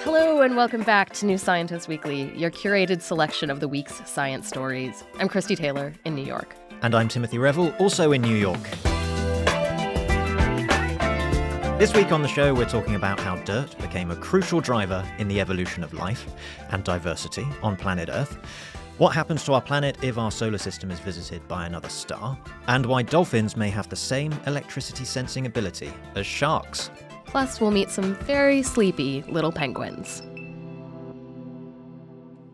Hello and welcome back to New Scientist Weekly, your curated selection of the week's science stories. I'm Christy Taylor in New York. And I'm Timothy Revel, also in New York. This week on the show, we're talking about how dirt became a crucial driver in the evolution of life and diversity on planet Earth, what happens to our planet if our solar system is visited by another star, and why dolphins may have the same electricity sensing ability as sharks. Plus, we'll meet some very sleepy little penguins.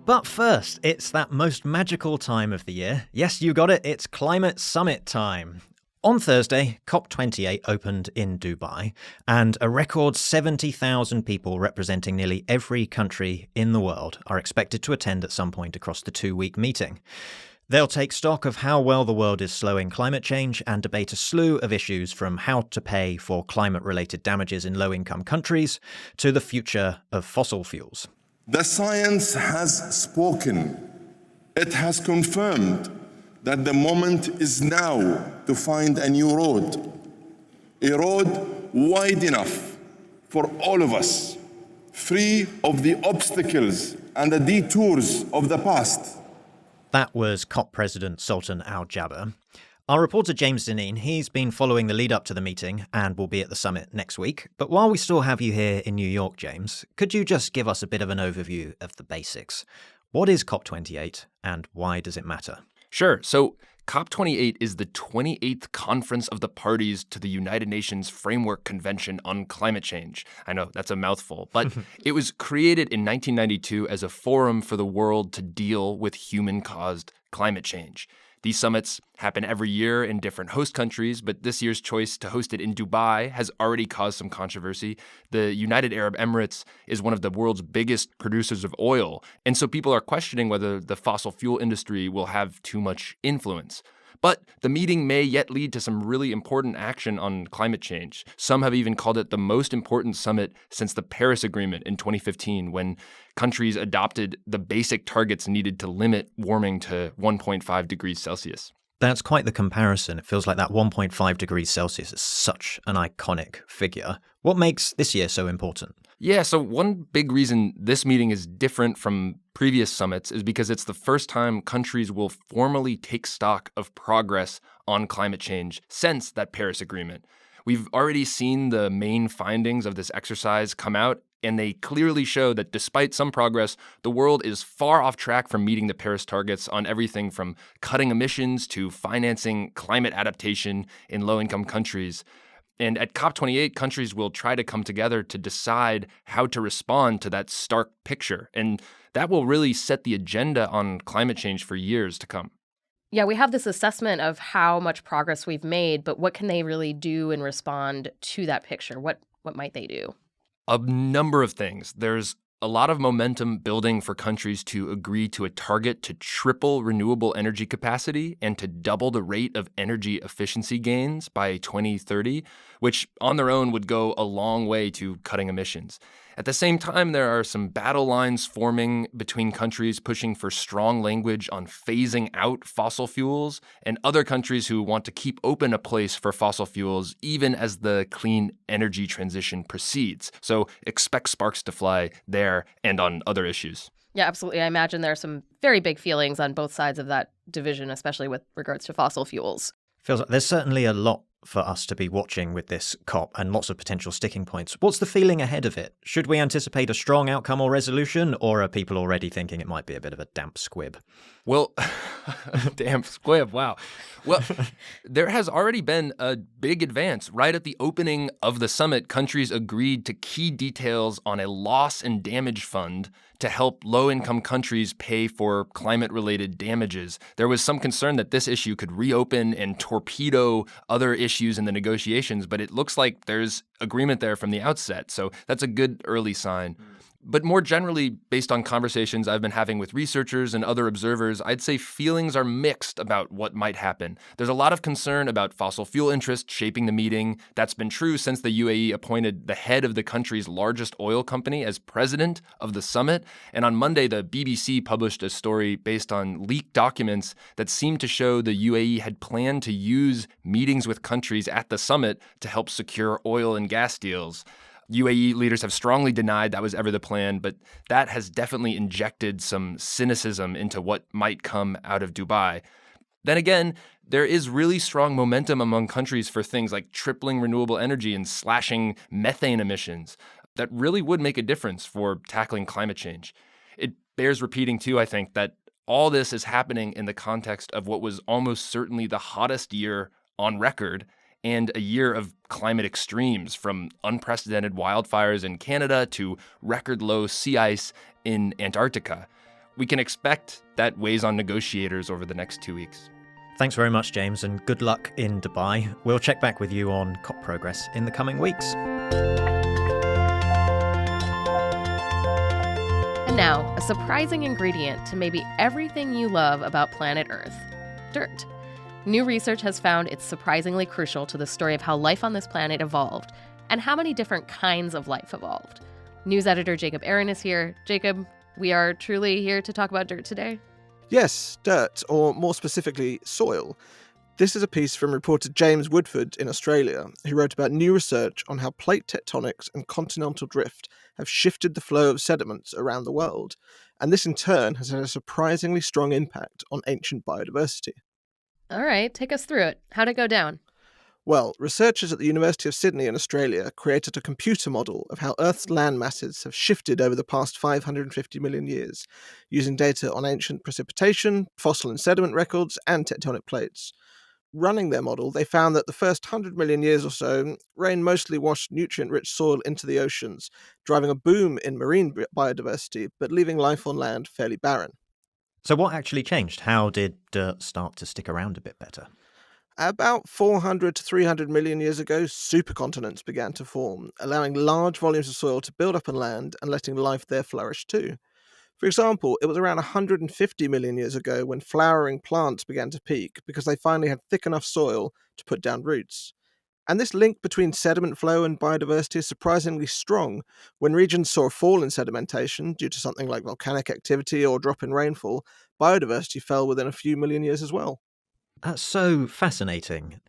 But first, it's that most magical time of the year. Yes, you got it, it's climate summit time. On Thursday, COP28 opened in Dubai, and a record 70,000 people representing nearly every country in the world are expected to attend at some point across the two-week meeting. They'll take stock of how well the world is slowing climate change and debate a slew of issues from how to pay for climate-related damages in low-income countries to the future of fossil fuels. The science has spoken. It has confirmed that the moment is now to find a new road. A road wide enough for all of us, free of the obstacles and the detours of the past. That was COP President Sultan Al Jaber. Our reporter James Dineen, he's been following the lead up to the meeting and will be at the summit next week. But while we still have you here in New York, James, could you just give us a bit of an overview of the basics? What is COP28 and why does it matter? Sure. So COP28 is the 28th conference of the parties to the United Nations Framework Convention on Climate Change. I know, that's a mouthful, but it was created in 1992 as a forum for the world to deal with human-caused climate change. These summits happen every year in different host countries, but this year's choice to host it in Dubai has already caused some controversy. The United Arab Emirates is one of the world's biggest producers of oil, and so people are questioning whether the fossil fuel industry will have too much influence. But the meeting may yet lead to some really important action on climate change. Some have even called it the most important summit since the Paris Agreement in 2015, when countries adopted the basic targets needed to limit warming to 1.5 degrees Celsius. That's quite the comparison. It feels like that 1.5 degrees Celsius is such an iconic figure. What makes this year so important? Yeah, so one big reason this meeting is different from previous summits is because it's the first time countries will formally take stock of progress on climate change since that Paris Agreement. We've already seen the main findings of this exercise come out, and they clearly show that despite some progress, the world is far off track from meeting the Paris targets on everything from cutting emissions to financing climate adaptation in low-income countries. And at COP28, countries will try to come together to decide how to respond to that stark picture. And that will really set the agenda on climate change for years to come. Yeah, we have this assessment of how much progress we've made, but what can they really do and respond to that picture? What might they do? A number of things. There's a lot of momentum building for countries to agree to a target to triple renewable energy capacity and to double the rate of energy efficiency gains by 2030, which on their own would go a long way to cutting emissions. At the same time, there are some battle lines forming between countries pushing for strong language on phasing out fossil fuels and other countries who want to keep open a place for fossil fuels even as the clean energy transition proceeds. So expect sparks to fly there and on other issues. Yeah, absolutely. I imagine there are some very big feelings on both sides of that division, especially with regards to fossil fuels. Feels like there's certainly a lot for us to be watching with this COP and lots of potential sticking points. What's the feeling ahead of it? Should we anticipate a strong outcome or resolution, or are people already thinking it might be a bit of a damp squib? Well, damp squib, wow. Well, there has already been a big advance. Right at the opening of the summit, countries agreed to key details on a loss and damage fund to help low-income countries pay for climate-related damages. There was some concern that this issue could reopen and torpedo other issues in the negotiations, but it looks like there's agreement there from the outset. So that's a good early sign. But more generally, based on conversations I've been having with researchers and other observers, I'd say feelings are mixed about what might happen. There's a lot of concern about fossil fuel interests shaping the meeting. That's been true since the UAE appointed the head of the country's largest oil company as president of the summit. And on Monday, the BBC published a story based on leaked documents that seemed to show the UAE had planned to use meetings with countries at the summit to help secure oil and gas deals. UAE leaders have strongly denied that was ever the plan, but that has definitely injected some cynicism into what might come out of Dubai. Then again, there is really strong momentum among countries for things like tripling renewable energy and slashing methane emissions that really would make a difference for tackling climate change. It bears repeating, too, I think, that all this is happening in the context of what was almost certainly the hottest year on record and a year of climate extremes, from unprecedented wildfires in Canada to record low sea ice in Antarctica. We can expect that weighs on negotiators over the next 2 weeks. Thanks very much, James, and good luck in Dubai. We'll check back with you on COP progress in the coming weeks. And now, a surprising ingredient to maybe everything you love about planet Earth: dirt. New research has found it's surprisingly crucial to the story of how life on this planet evolved and how many different kinds of life evolved. News editor Jacob Aaron is here. Jacob, we are truly here to talk about dirt today? Yes, dirt, or more specifically, soil. This is a piece from reporter James Woodford in Australia, who wrote about new research on how plate tectonics and continental drift have shifted the flow of sediments around the world, and this in turn has had a surprisingly strong impact on ancient biodiversity. All right, take us through it. How'd it go down? Well, researchers at the University of Sydney in Australia created a computer model of how Earth's land masses have shifted over the past 550 million years, using data on ancient precipitation, fossil and sediment records, and tectonic plates. Running their model, they found that the first 100 million years or so, rain mostly washed nutrient-rich soil into the oceans, driving a boom in marine biodiversity, but leaving life on land fairly barren. So what actually changed? How did dirt start to stick around a bit better? About 400 to 300 million years ago, supercontinents began to form, allowing large volumes of soil to build up on land and letting life there flourish too. For example, it was around 150 million years ago when flowering plants began to peak because they finally had thick enough soil to put down roots. And this link between sediment flow and biodiversity is surprisingly strong. When regions saw a fall in sedimentation due to something like volcanic activity or drop in rainfall, biodiversity fell within a few million years as well. That's so fascinating.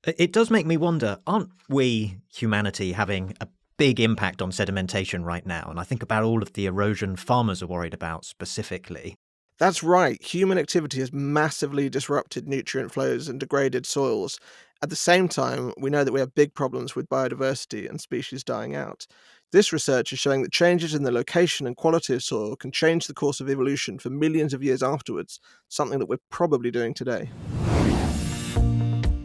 It does make me wonder, aren't we, humanity, having a big impact on sedimentation right now? And I think about all of the erosion farmers are worried about specifically. That's right. Human activity has massively disrupted nutrient flows and degraded soils. At the same time, we know that we have big problems with biodiversity and species dying out. This research is showing that changes in the location and quality of soil can change the course of evolution for millions of years afterwards, something that we're probably doing today.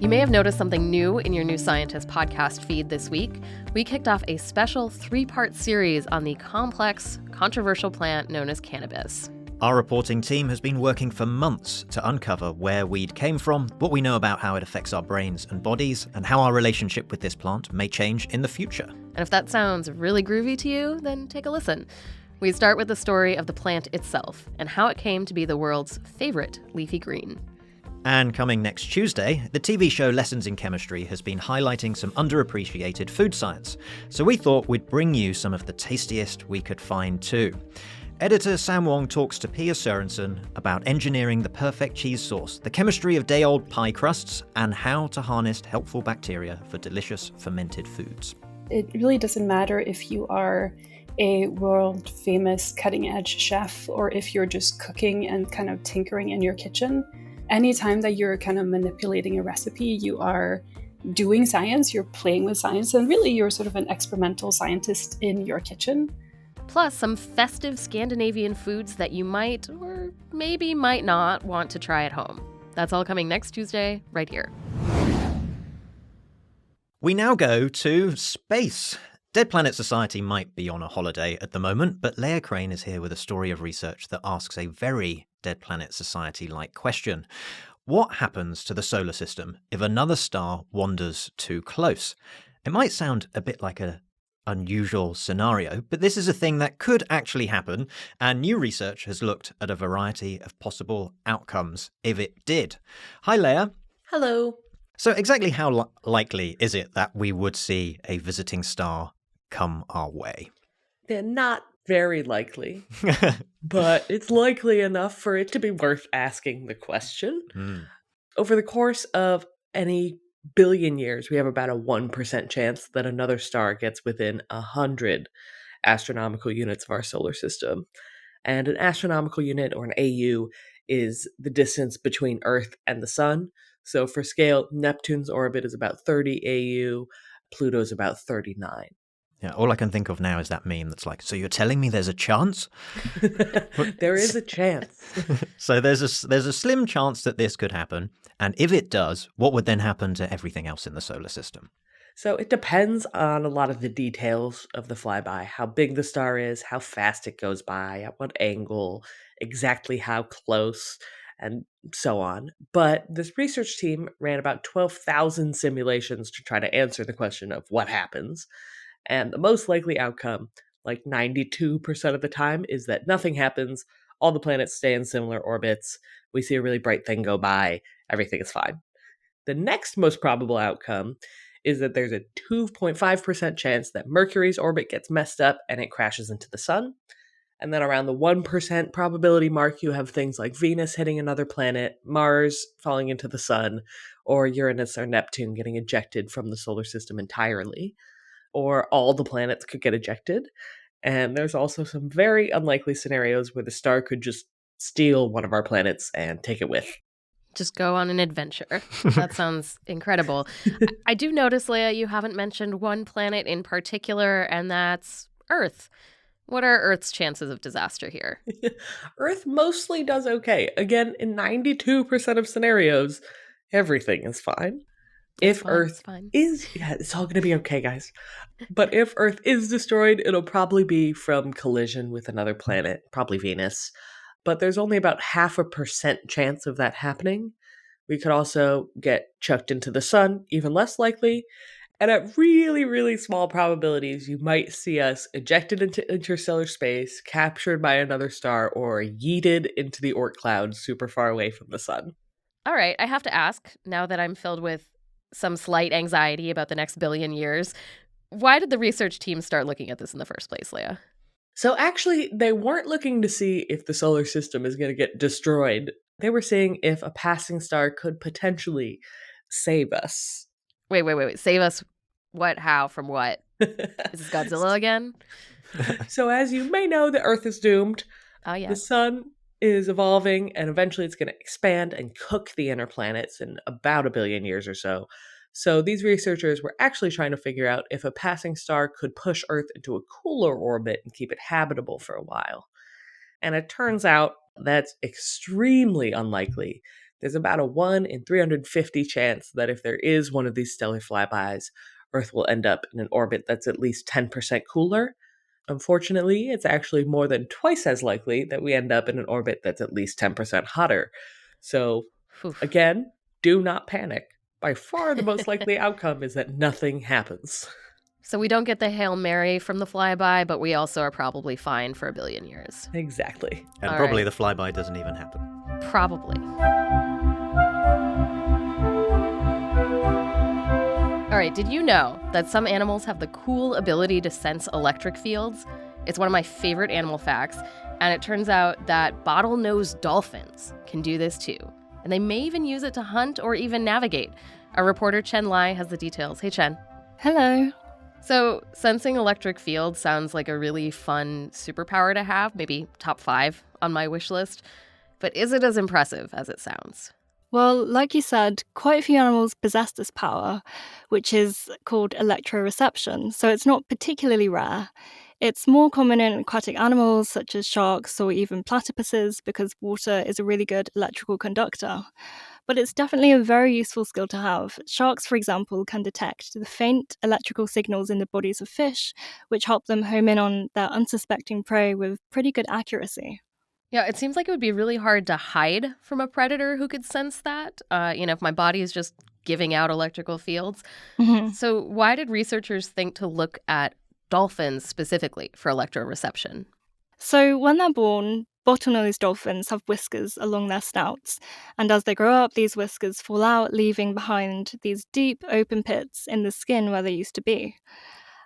You may have noticed something new in your New Scientist podcast feed this week. We kicked off a special 3-part series on the complex, controversial plant known as cannabis. Our reporting team has been working for months to uncover where weed came from, what we know about how it affects our brains and bodies, and how our relationship with this plant may change in the future. And if that sounds really groovy to you, then take a listen. We start with the story of the plant itself and how it came to be the world's favorite leafy green. And coming next Tuesday, the TV show Lessons in Chemistry has been highlighting some underappreciated food science. So we thought we'd bring you some of the tastiest we could find too. Editor Sam Wong talks to Pia Sørensen about engineering the perfect cheese sauce, the chemistry of day-old pie crusts, and how to harness helpful bacteria for delicious fermented foods. It really doesn't matter if you are a world-famous cutting-edge chef or if you're just cooking and kind of tinkering in your kitchen. Anytime that you're kind of manipulating a recipe, you are doing science, you're playing with science, and really you're sort of an experimental scientist in your kitchen. Plus, some festive Scandinavian foods that you might or maybe might not want to try at home. That's all coming next Tuesday, right here. We now go to space. Dead Planet Society might be on a holiday at the moment, but Leah Crane is here with a story of research that asks a very Dead Planet Society-like question. What happens to the solar system if another star wanders too close? It might sound a bit like an unusual scenario, but this is a thing that could actually happen, and new research has looked at a variety of possible outcomes if it did. Hi, Leah. Hello. So exactly how likely is it that we would see a visiting star come our way? They're not very likely, but it's likely enough for it to be worth asking the question. Over the course of any billion years, we have about a 1% chance that another star gets within 100 astronomical units of our solar system. And an astronomical unit, or an AU, is the distance between Earth and the Sun. So for scale, Neptune's orbit is about 30 AU, Pluto's about 39. Yeah, all I can think of now is that meme that's like, so you're telling me there's a chance? There is a chance. So there's a slim chance that this could happen. And if it does, what would then happen to everything else in the solar system? So it depends on a lot of the details of the flyby, how big the star is, how fast it goes by, at what angle, exactly how close, and so on. But this research team ran about 12,000 simulations to try to answer the question of what happens. And the most likely outcome, like 92% of the time, is that nothing happens. All the planets stay in similar orbits. We see a really bright thing go by. Everything is fine. The next most probable outcome is that there's a 2.5% chance that Mercury's orbit gets messed up and it crashes into the sun. And then around the 1% probability mark, you have things like Venus hitting another planet, Mars falling into the sun, or Uranus or Neptune getting ejected from the solar system entirely. Or all the planets could get ejected. And there's also some very unlikely scenarios where the star could just steal one of our planets and take it with. Just go on an adventure. That sounds incredible. I do notice, Leah, you haven't mentioned one planet in particular, and that's Earth. What are Earth's chances of disaster here? Earth mostly does okay. Again, in 92% of scenarios, everything is fine. If Earth is, it's all going to be okay, guys. But if Earth is destroyed, it'll probably be from collision with another planet, probably Venus. But there's only about 0.5% chance of that happening. We could also get chucked into the sun, even less likely. And at really, really small probabilities, you might see us ejected into interstellar space, captured by another star, or yeeted into the Oort cloud super far away from the sun. All right, I have to ask, now that I'm filled with some slight anxiety about the next billion years, why did the research team start looking at this in the first place, Leah? So actually, they weren't looking to see if the solar system is going to get destroyed. They were seeing if a passing star could potentially save us. Wait. Save us what? How? From what? Is this Godzilla again? So as you may know, the Earth is doomed. Oh, yeah. The sun is evolving, and eventually it's going to expand and cook the inner planets in about 1 billion years or so. So these researchers were actually trying to figure out if a passing star could push Earth into a cooler orbit and keep it habitable for a while. And it turns out that's extremely unlikely. There's about a 1 in 350 chance that if there is one of these stellar flybys, Earth will end up in an orbit that's at least 10% cooler. Unfortunately, it's actually more than twice as likely that we end up in an orbit that's at least 10% hotter. So, again, do not panic. By far the most likely outcome is that nothing happens. So we don't get the Hail Mary from the flyby, but we also are probably fine for 1 billion years. Exactly. And probably the flyby doesn't even happen. Probably. All right, did you know that some animals have the cool ability to sense electric fields? It's one of my favorite animal facts, and it turns out that bottlenose dolphins can do this too. And they may even use it to hunt or even navigate. Our reporter Chen Lai has the details. Hey, Chen. Hello. So, sensing electric fields sounds like a really fun superpower to have, maybe top 5 on my wish list. But is it as impressive as it sounds? Well, like you said, quite a few animals possess this power, which is called electroreception, so it's not particularly rare. It's more common in aquatic animals such as sharks or even platypuses because water is a really good electrical conductor. But it's definitely a very useful skill to have. Sharks, for example, can detect the faint electrical signals in the bodies of fish, which help them home in on their unsuspecting prey with pretty good accuracy. Yeah, it seems like it would be really hard to hide from a predator who could sense that, if my body is just giving out electrical fields. Mm-hmm. So why did researchers think to look at dolphins specifically for electroreception? So when they're born, bottlenose dolphins have whiskers along their snouts, and as they grow up, these whiskers fall out, leaving behind these deep open pits in the skin where they used to be.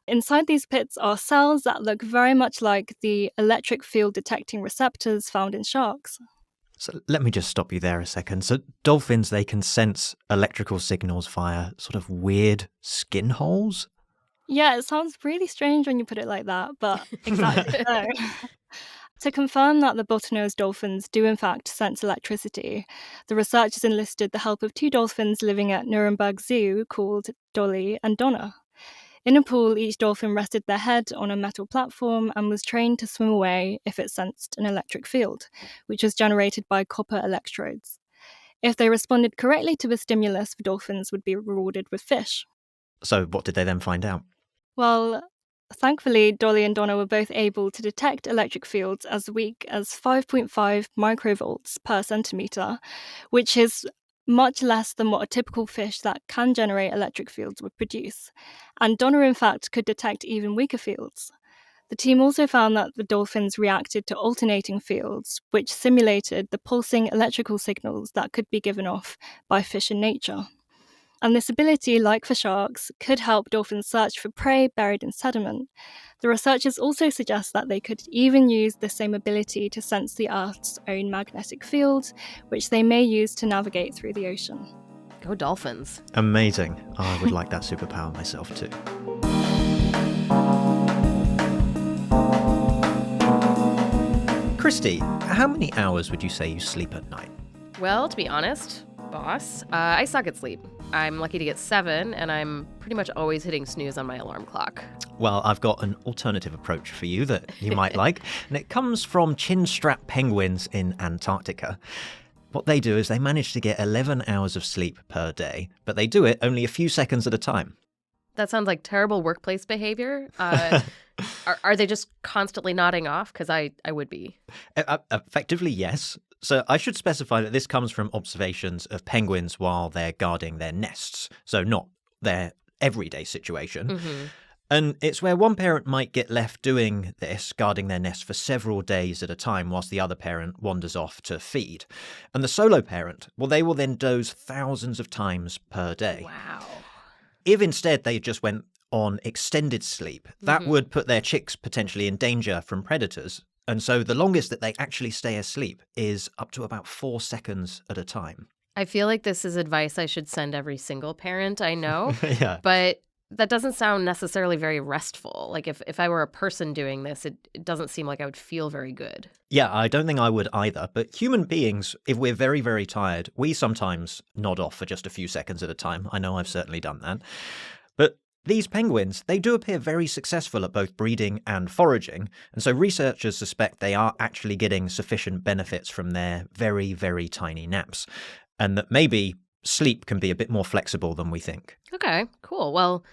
Inside these pits are cells that look very much like the electric field detecting receptors found in sharks. So let me just stop you there a second. So dolphins, they can sense electrical signals via sort of weird skin holes? Yeah, it sounds really strange when you put it like that, but exactly so. To confirm that the bottlenose dolphins do in fact sense electricity, the researchers enlisted the help of two dolphins living at Nuremberg Zoo called Dolly and Donna. In a pool, each dolphin rested their head on a metal platform and was trained to swim away if it sensed an electric field, which was generated by copper electrodes. If they responded correctly to the stimulus, the dolphins would be rewarded with fish. So what did they then find out? Well, thankfully, Dolly and Donna were both able to detect electric fields as weak as 5.5 microvolts per centimetre, which is much less than what a typical fish that can generate electric fields would produce. And Donna, in fact, could detect even weaker fields. The team also found that the dolphins reacted to alternating fields, which simulated the pulsing electrical signals that could be given off by fish in nature. And this ability, like for sharks, could help dolphins search for prey buried in sediment. The researchers also suggest that they could even use the same ability to sense the Earth's own magnetic field, which they may use to navigate through the ocean. Go Dolphins. Amazing. I would like that superpower myself too. Christy, how many hours would you say you sleep at night? Well, to be honest, boss, I suck at sleep. I'm lucky to get 7, and I'm pretty much always hitting snooze on my alarm clock. Well, I've got an alternative approach for you that you might like, and it comes from chin-strap penguins in Antarctica. What they do is they manage to get 11 hours of sleep per day, but they do it only a few seconds at a time. That sounds like terrible workplace behavior. Are they just constantly nodding off? Because I would be. Effectively, yes. So I should specify that this comes from observations of penguins while they're guarding their nests, so not their everyday situation. Mm-hmm. And it's where one parent might get left doing this, guarding their nest for several days at a time whilst the other parent wanders off to feed. And the solo parent, well, they will then doze thousands of times per day. Wow. If instead they just went on extended sleep, that would put their chicks potentially in danger from predators. And so the longest that they actually stay asleep is up to about 4 seconds at a time. I feel like this is advice I should send every single parent I know. Yeah. But that doesn't sound necessarily very restful. Like if I were a person doing this, it doesn't seem like I would feel very good. Yeah, I don't think I would either. But human beings, if we're very, very tired, we sometimes nod off for just a few seconds at a time. I know I've certainly done that. But these penguins, they do appear very successful at both breeding and foraging, and so researchers suspect they are actually getting sufficient benefits from their very, very tiny naps, and that maybe sleep can be a bit more flexible than we think. Okay, cool. Well,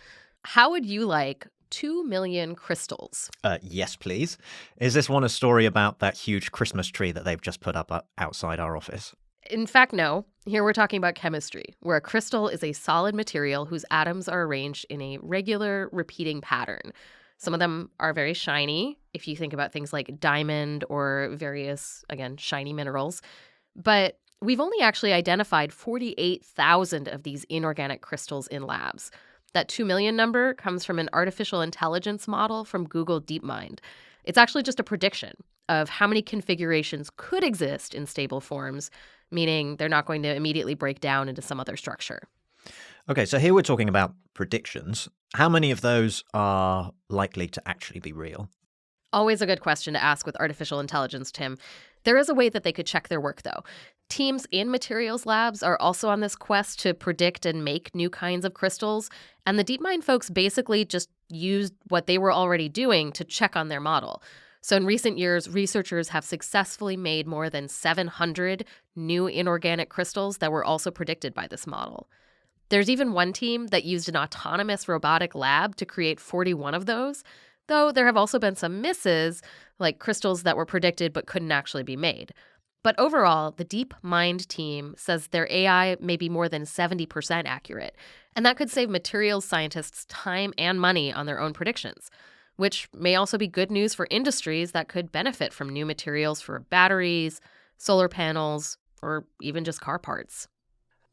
how would you like 2 million crystals? Yes, please. Is this one a story about that huge Christmas tree that they've just put up outside our office? In fact, no. Here we're talking about chemistry, where a crystal is a solid material whose atoms are arranged in a regular, repeating pattern. Some of them are very shiny, if you think about things like diamond or various, again, shiny minerals. But we've only actually identified 48,000 of these inorganic crystals in labs. That 2 million number comes from an artificial intelligence model from Google DeepMind. It's actually just a prediction of how many configurations could exist in stable forms, meaning they're not going to immediately break down into some other structure. Okay, so here we're talking about predictions. How many of those are likely to actually be real? Always a good question to ask with artificial intelligence, Tim. There is a way that they could check their work, though. Teams in materials labs are also on this quest to predict and make new kinds of crystals, and the DeepMind folks basically just used what they were already doing to check on their model. So in recent years, researchers have successfully made more than 700 new inorganic crystals that were also predicted by this model. There's even one team that used an autonomous robotic lab to create 41 of those, though there have also been some misses, like crystals that were predicted but couldn't actually be made. But overall, the DeepMind team says their AI may be more than 70% accurate, and that could save materials scientists time and money on their own predictions, which may also be good news for industries that could benefit from new materials for batteries, solar panels, or even just car parts.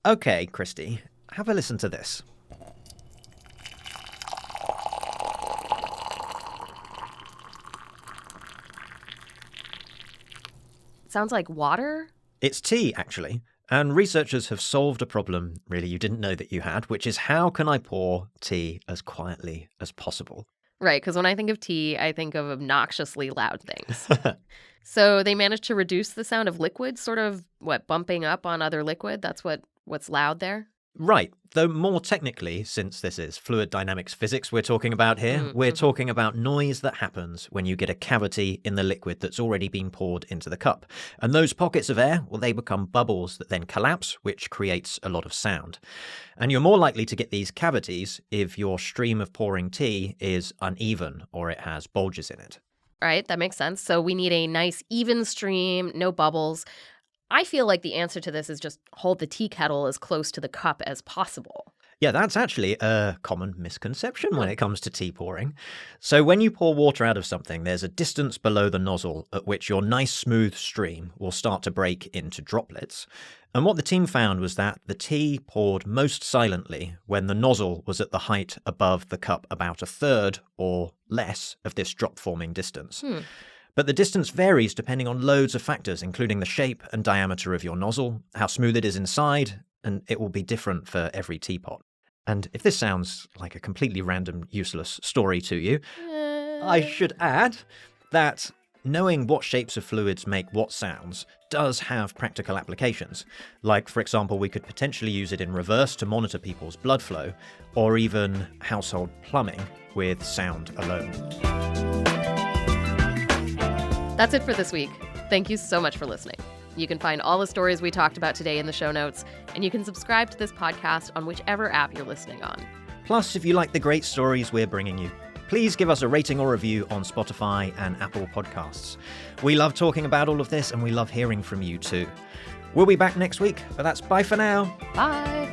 Okay, Christy, have a listen to this. Sounds like water? It's tea, actually. And researchers have solved a problem, really, you didn't know that you had, which is how can I pour tea as quietly as possible? Right, because when I think of tea, I think of obnoxiously loud things. So they managed to reduce the sound of liquid, sort of, bumping up on other liquid? That's what's loud there? Right, though more technically, since this is fluid dynamics physics we're talking about here, we're talking about noise that happens when you get a cavity in the liquid that's already been poured into the cup. And those pockets of air, well, they become bubbles that then collapse, which creates a lot of sound. And you're more likely to get these cavities if your stream of pouring tea is uneven or it has bulges in it. Right, that makes sense. So we need a nice even stream, no bubbles. I feel like the answer to this is just hold the tea kettle as close to the cup as possible. Yeah, that's actually a common misconception when it comes to tea pouring. So when you pour water out of something, there's a distance below the nozzle at which your nice smooth stream will start to break into droplets. And what the team found was that the tea poured most silently when the nozzle was at the height above the cup about a third or less of this drop-forming distance. But the distance varies depending on loads of factors, including the shape and diameter of your nozzle, how smooth it is inside, and it will be different for every teapot. And if this sounds like a completely random, useless story to you, I should add that knowing what shapes of fluids make what sounds does have practical applications. Like, for example, we could potentially use it in reverse to monitor people's blood flow, or even household plumbing with sound alone. That's it for this week. Thank you so much for listening. You can find all the stories we talked about today in the show notes, and you can subscribe to this podcast on whichever app you're listening on. Plus, if you like the great stories we're bringing you, please give us a rating or review on Spotify and Apple Podcasts. We love talking about all of this, and we love hearing from you too. We'll be back next week, but that's bye for now. Bye.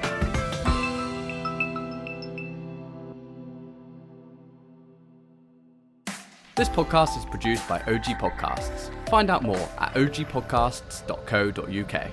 This podcast is produced by OG Podcasts. Find out more at ogpodcasts.co.uk.